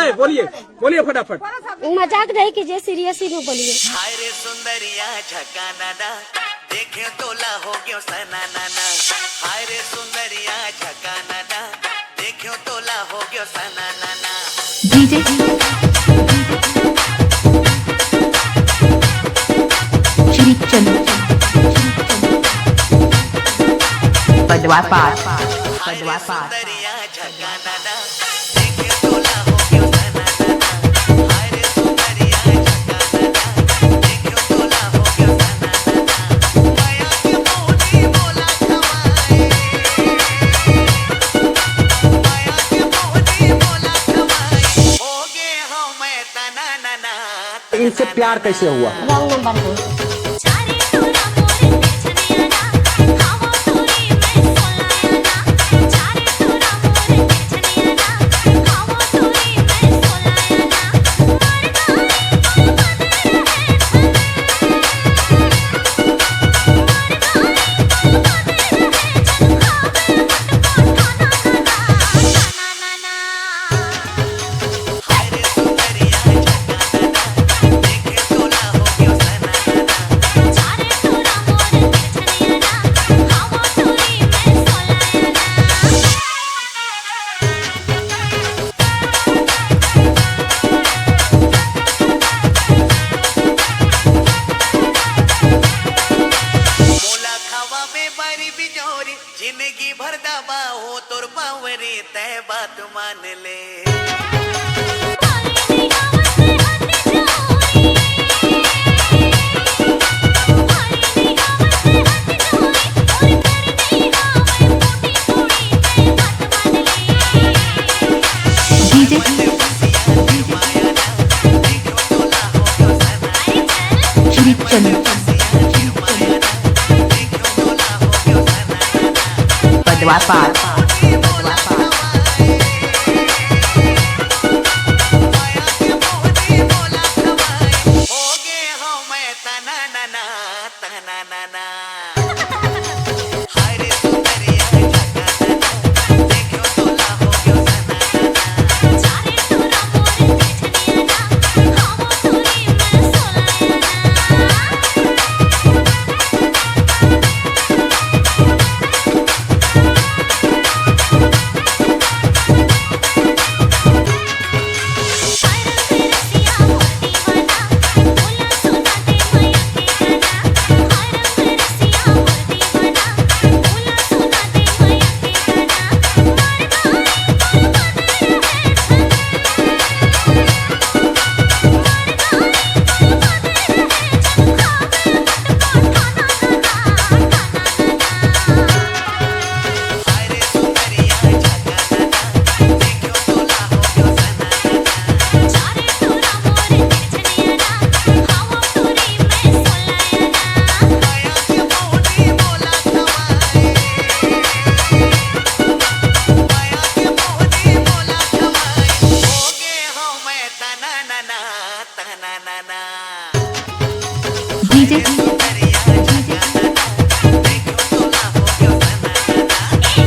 है, बोलिए बोलिए फटाफट। मजाक नहीं कीजिए, सीरियस ही में बोलिए। हाय रे सुंदरिया झकाना ना, देखे तोला हो गयो सना नाना। हाय रे सुंदरिया झकाना ना, देखो तोला हो गयो सना नाना। डीजे श्री चंद पदवा पास पदवा पास। सुंदरिया झकाना ना, देखे तोला हो गयो सना नाना। हाय रे सुंदरिया झकाना ना, देखो तोला हो गयो सना नाना। माया के मोती बोला खवाए, माया के मोती बोला खवाए। हो गए हो मैं तना नाना। इनसे प्यार कैसे हुआ? रॉन्ग नंबर है। जिंदगी भर दबा हो तोर बावरी तय बात मान ले। डीजे श्री चंद पदवा पास पदवा पास। डीजे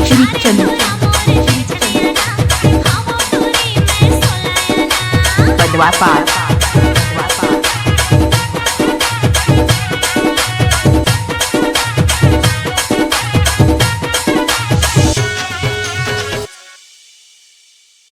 श्री चंद पदवा पास